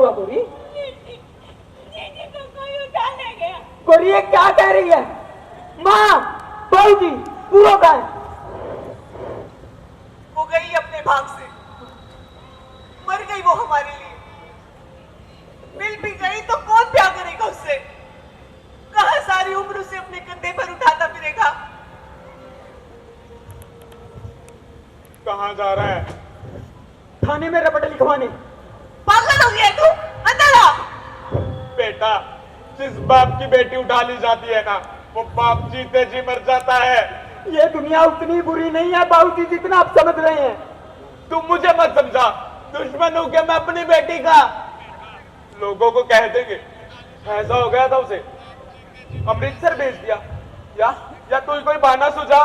हुआ गोरी? तो कोई उठा ले गया। गोरी ये क्या कह रही है? माँ, बाबूजी, पूरा का है। वो गई अपने भाग से, मर गई वो हमारे लिए। मिल भी गई तो कौन प्यार करेगा उससे? कहां सारी उम्र उसे अपने कंधे पर उठाता फिरेगा? कहां जा रहा है? थाने में रपट लिखवाने। पागल हो गया तू? अंदर आ। बेटा, जिस बाप की बेटी उठा ली जाती है ना, वो बाप जीते जी मर जाता है। ये दुनिया उतनी बुरी नहीं है बाबूजी जितना आप समझ रहे हैं। तुम मुझे मत समझा, दुश्मन हूं क्या मैं अपनी बेटी का? लोगों को कह देंगे ऐसा हो गया था, उसे अमृतसर भेज दिया, या तू कोई बहाना सुझा।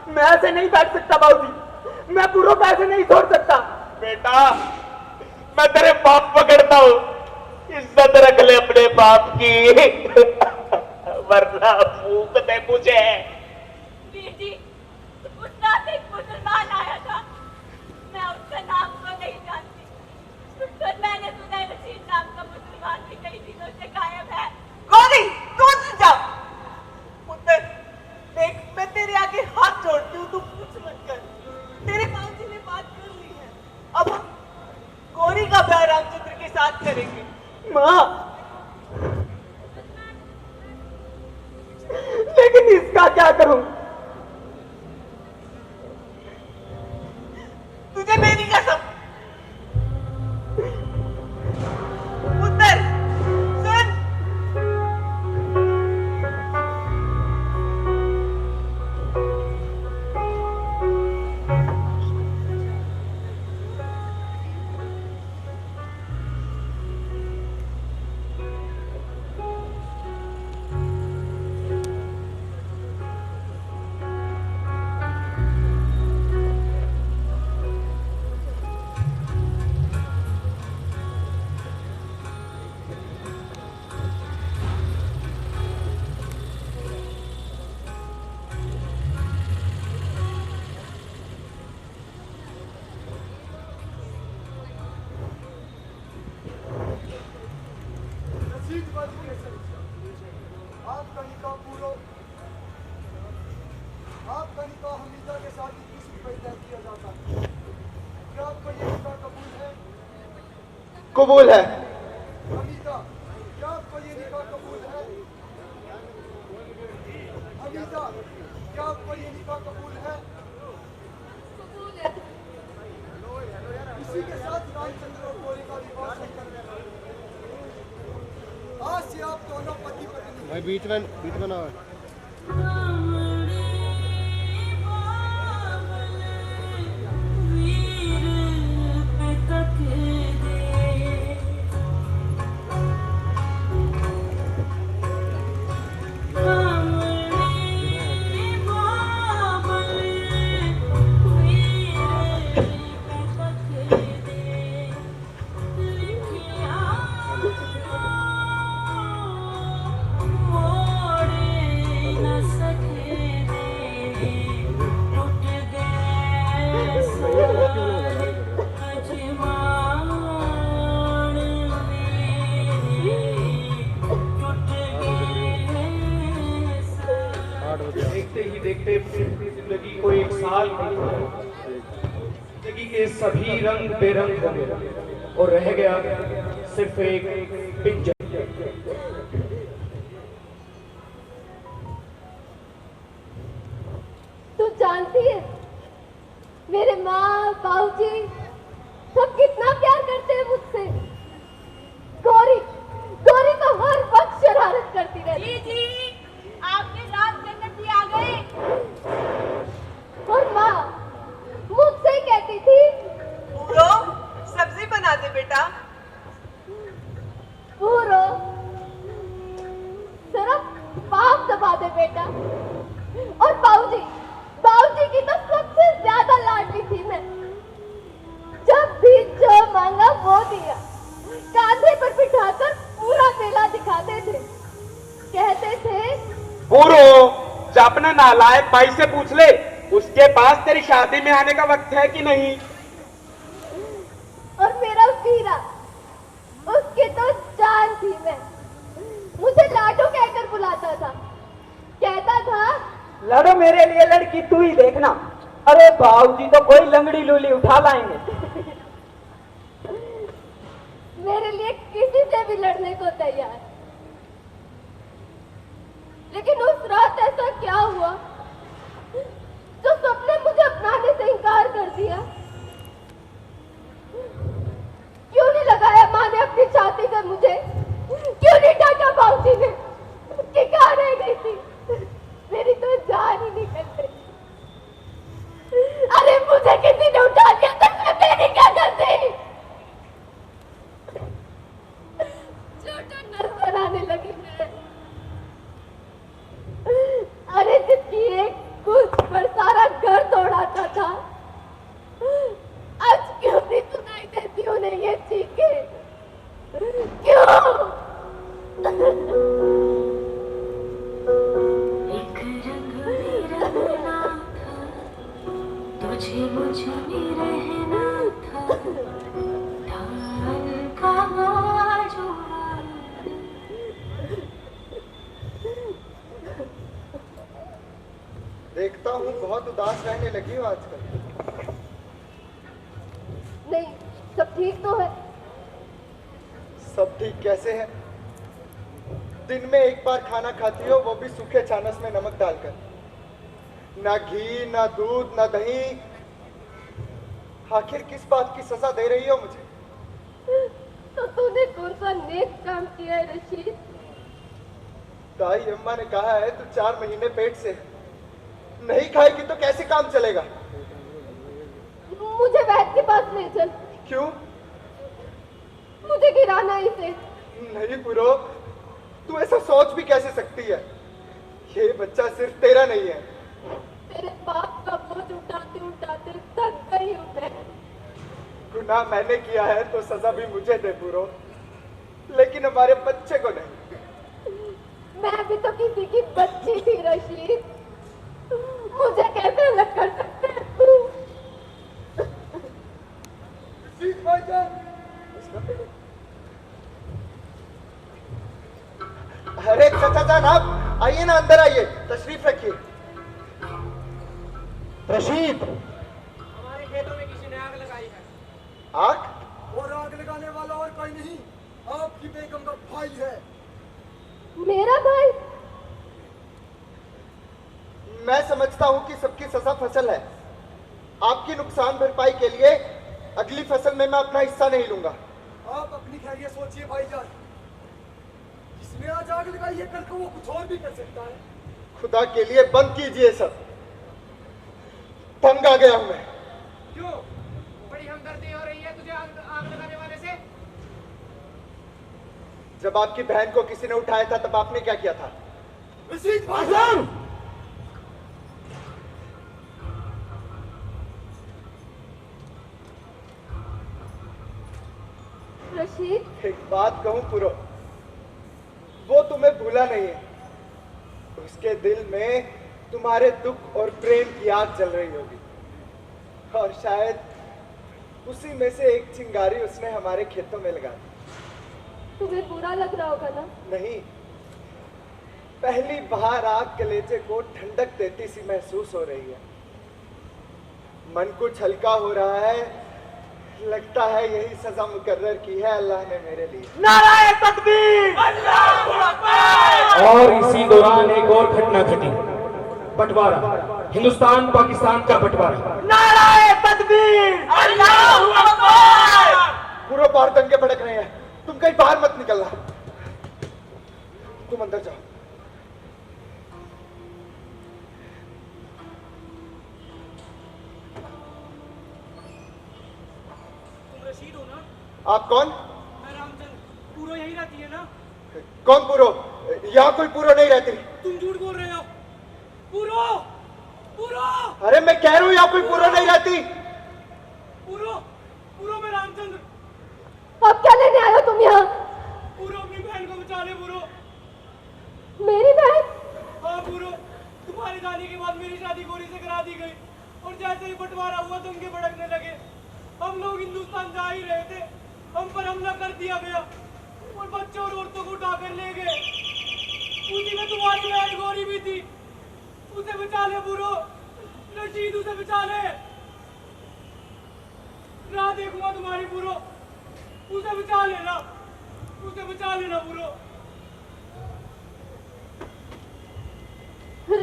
मैं ऐसे नहीं बैठ सकता बाबूजी, मैं पूरा पैसे नहीं छोड़ सकता। बेटा, मैं तेरे बाप पकड़ता हूं, इज्जत रख ले अपने बाप की वरना फूक दे मुझे। वीर जी, उस रात एक मुसलमान आया था, मैं उसका नाम तो नहीं जानती, पर मैंने सुना है रशीद नाम का मुसलमान भी कई दिनों से गायब है। गौरी, तू समझा? पुत्र, देख मैं तेरे आगे हाथ जोड़ती हूँ, तू कुछ मत कर। तेरे बाबूजी ने बात कर ली है, अब हम गौरी का ब्याह रामचंद्र के साथ करेंगे। माँ, लेकिन इसका क्या करूं? तुझे मेरी कसम। पुत्र, सुन। आपका निकाह पूरा, आपका निकाह हमीदा के साथ 21 रुपए तय किया जाता है। क्या आपको ये निकाह कबूल है? कबूल है। हमीदा, क्या आपको ये निकाह कबूल है? हमीदा, क्या आपको ये निकाह कबूल है? कबूल है। इसी के साथ रामचंद्र और गौरी का विवाह संपन्न है। आज से आप दोनों पति पत्नी। भाई बीच में ना देखते ही देखते जिंदगी को एक साल जिंदगी के सभी रंग बेरंग हो गए और रह गया सिर्फ एक पिंजर। तू जानती है मेरे माँ बाबूजी सब कितना प्यार करते हैं मुझसे। गौरी गौरी तो हर वक्त शरारत करती रहती। जी आपके रामचंद्र जी आ गए। और माँ मुझसे ही कहती थी, पूरो, सब्जी बना दे बेटा। पूरो सिर्फ पाप दबा दे बेटा। और बाबूजी बाबूजी की तो सबसे ज्यादा लाडली थी मैं। जब भी जो मांगा वो दिया, कांधे पर बिठाकर पूरा मेला दिखाते थे। कहते थे, पूरो, जा अपने नालायक भाई से पूछ ले, उसके पास तेरी शादी में आने का वक्त है कि नहीं। और मेरा वीरा उसके तो जान थी मैं। मुझे लाडो कहकर बुलाता था, कहता था लड़ो मेरे लिए लड़की तू ही देखना। अरे बाबूजी तो कोई लंगड़ी लूली उठा लाएंगे। मेरे लिए किसी से भी लड़ने को तैयार। लेकिन उस रात ऐसा क्या हुआ जो सबने मुझे अपनाने से इनकार कर दिया? क्यों नहीं लगाया माँ ने अपनी छाती पर मुझे? क्यों नहीं डांटा बाबूजी ने कि कहा रह गई थी? मेरी तो जान ही निकल गई। अरे मुझे किसी ने उठा लिया तो मैं मेरी क्या करती? छोटा नजर आने लगी मैं। अरे जिसकी एक कुछ पर सारा घर तोड़ाता था, आज क्यों नहीं सुनाई देती उन्हें ये चीखें? क्यों? एक रंग में रहना था, तुझे मुझे में रहना था, ढाल का जोड़ा। देखता हूँ बहुत उदास रहने लगी हो आजकल। नहीं, सब ठीक तो है। सब ठीक कैसे है? दिन में एक बार खाना खाती हो, वो भी सूखे छानस में नमक डालकर। ना घी, ना दूध, ना दही। आखिर किस बात की सजा दे रही हो मुझे? तो तूने कौन सा नेक काम किया है रशीद? दाई अम्मा ने कहा है तू 4 महीने पेट से है। नहीं खाएगी तो कैसे काम चलेगा? मुझे वैद्य के पास ले चल। क्यों? मुझे गिराना इसे। नहीं पुरो, तू ऐसा सोच भी कैसे सकती है? ये बच्चा सिर्फ तेरा नहीं है। तेरे बाप का बोझ उठाते उठाते थक गई हूँ मैं। गुनाह मैंने किया है तो सजा भी मुझे दे पुरो, लेकिन हमारे बच्चे को नहीं। मैं भी तो किसी की बच्ची थी रशीद। मुझे कैसे अलग कर सकते हैं तू? अरे चाचा जान, आप आइए ना, अंदर आइए, तशरीफ रखिए। रशीद, हमारे खेतों में किसी ने आग लगाई है। आग? और आग लगाने वाला और कोई नहीं, आपकी बेगम का भाई है। मेरा भाई? मैं समझता हूं कि सबकी सजा फसल है। आपकी नुकसान भरपाई के लिए अगली फसल में मैं अपना हिस्सा नहीं लूंगा। आप अपनी खैरियत सोचिए भाईजान। जिसने आज आग लगाई है, कल को वो कुछ और भी कर सकता है। खुदा के लिए बंद कीजिए सब। तंग आ गया हूं मैं। क्यों? बड़ी हमदर्दी हो रही है तुझे आग लगाने वाले से? जब आपकी बहन को किसी ने उठाया था तब आपने क्या किया था? रशीद भाईजान! रशीद, एक बात कहूं पुरो, वो तुम्हें भूला नहीं है। उसके दिल में तुम्हारे दुख और प्रेम की आग जल रही होगी, और शायद उसी में से एक चिंगारी उसने हमारे खेतों में लगा दी। तुम्हें बुरा लग रहा होगा ना? नहीं, पहली बार आग कलेजे को ठंडक देती सी महसूस हो रही है। मन कुछ हल्का हो रहा है। लगता है यही सजा मुकर्रर की है अल्लाह ने मेरे लिए। नाराए तकबीर! अल्लाहू अकबर! और इसी दौरान एक और घटना घटी। बंटवारा, हिंदुस्तान पाकिस्तान का बंटवारा। नाराए तकबीर! अल्लाहू अकबर! पूरा बाहर दंगे भड़क रहे हैं, तुम कहीं बाहर मत निकलना। तुम अंदर जाओ। तुम रशीद हो ना? आप कौन? मैं रामचंद्र। पूरो यही रहती है ना? कौन पूरो? यहाँ कोई पूरो नहीं रहती। तुम झूठ बोल रहे हो। पूरो! पूरो! अरे मैं कह रहा हूँ यहाँ कोई पूरो नहीं रहती। पूरो! पूरो, मैं रामचंद्र। अब क्या लेने आए हो तुम यहाँ? पूरो, अपनी बहन को बचा ले। पूरो! मेरी बहन? हाँ पूरो, तुम्हारे जाने के बाद मेरी शादी गोरी से करा दी गई, और जैसे ही बंटवारा हुआ दंगे भड़कने लगे। हम लोग हिंदुस्तान जा ही रहे थे, हम पर हमला कर दिया गया। बच्चों और औरतों को उठाकर ले गए। उसी में तुम्हारी बहन गौरी भी थी। उसे बचा ले बुरो, रशीद उसे बचा ले। राह देखूंगा तुम्हारी बुरो, उसे बचा लेना, उसे बचा लेना बुरो।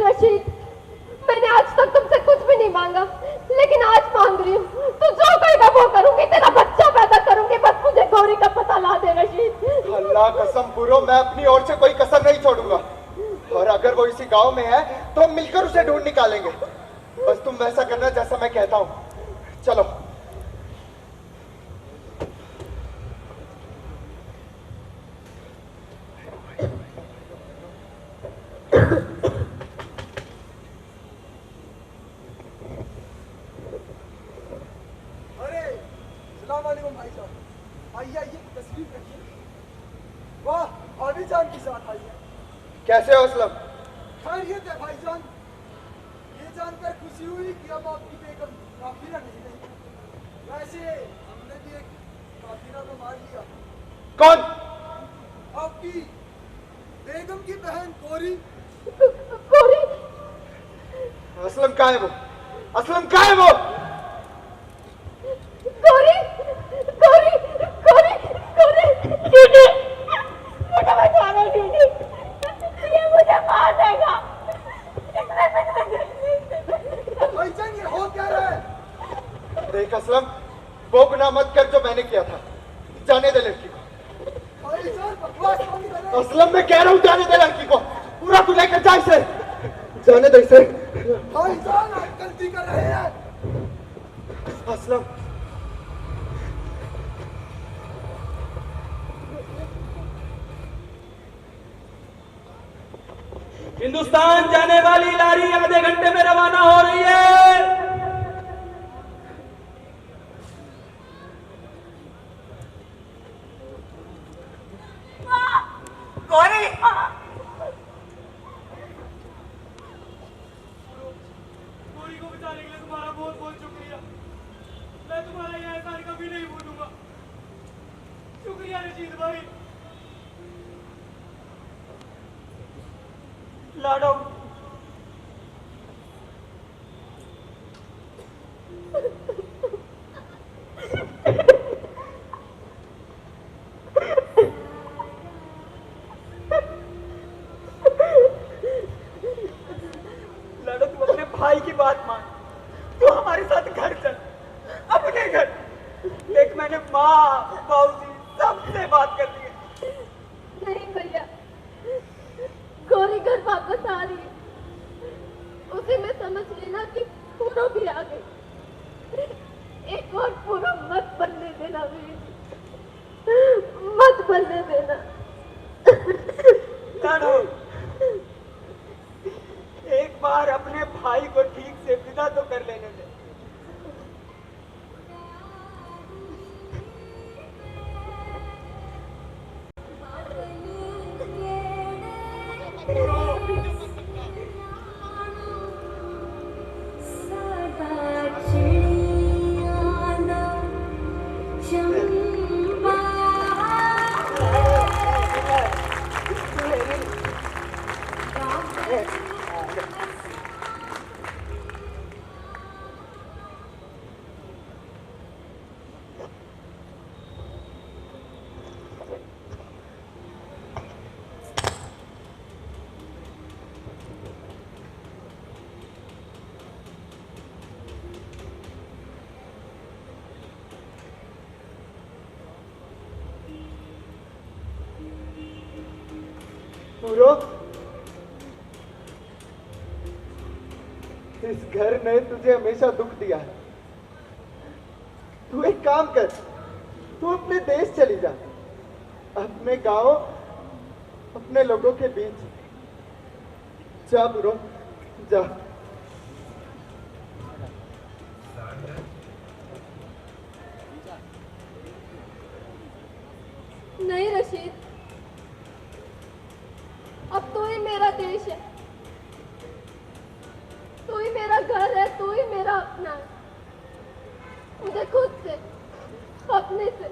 रशीद, मैंने आज तक तुमसे कुछ भी नहीं मांगा, लेकिन आज मांग रही हूँ। तू जो कहेगा वो करूंगी, तेरा बच्चा पैदा करूंगी, बस मुझे गौरी का पता ला दे रशीद। अल्लाह कसम बुरो, मैं अपनी ओर से कोई कसर नहीं छोड़ूंगा। और अगर वो इसी गांव में है तो हम मिलकर उसे ढूंढ निकालेंगे। बस तुम वैसा करना जैसा मैं कहता हूँ। चलो। अरे सलाम वालेकुम भाई साहब, आइए आइए, तस्वीर रखिए। वाह, आदि जान के साथ आई है। कैसे हो असलम? खैरियत है भाईजान। ये जानकर खुशी हुई कि अब आपकी बेगम काफिरा नहीं रही। वैसे हमने भी एक काफिरा को मार लिया। कौन? आपकी बेगम की बहन गौरी। गौरी? असलम कहाँ है वो? असलम कहाँ है वो? गौरी, गौरी, गौरी, गौरी, दीदी, मुझे बचाना दीदी, ये मुझे मार देगा। भाईजान ये हो क्या रहा है? देख असलम, वो गुनाह मत कर जो मैंने किया था। जाने दे लड़की को। भाईजान बकवास मत करें। असलम मैं कह रहा हूँ जाने दे लड़की को। पूरा तू लेकर जा इसे। जाने दे इसे। भाईजान आप गलती कर रहे हैं। असलम हिंदुस्तान जाने वाली लारी आधे घंटे में रवाना हो रही है। गौरी, गौरी को बचाने के लिए तुम्हारा बहुत बहुत शुक्रिया। मैं तुम्हारा यह एहसान कभी नहीं भूलूंगा। शुक्रिया रशीद भाई। लाडो, लाडो तू अपने भाई की बात मान। तू हमारे साथ घर चल, अपने घर। देख मैंने माँ बाबूजी सबसे बात कर ली है। नहीं भैया, गौरी घर वापस आ रही है। उसी में समझ लेना कि पूरा भी आ गई। एक और पूरा मत बनने देना मेरी, मत बनने देना। लाडो, एक बार अपने भाई को ठीक से विदा तो कर लेने दे। पूरो, इस घर ने तुझे हमेशा दुख दिया है। तू एक काम कर, तू अपने देश चली जा, अपने गांव, अपने लोगों के बीच जा। पूरो जा। नहीं रशीद, अब तू ही मेरा देश है, तू ही मेरा घर है, तू ही मेरा अपना है। मुझे खुद से, अपने से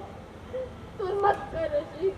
दूर मत कर रशीद।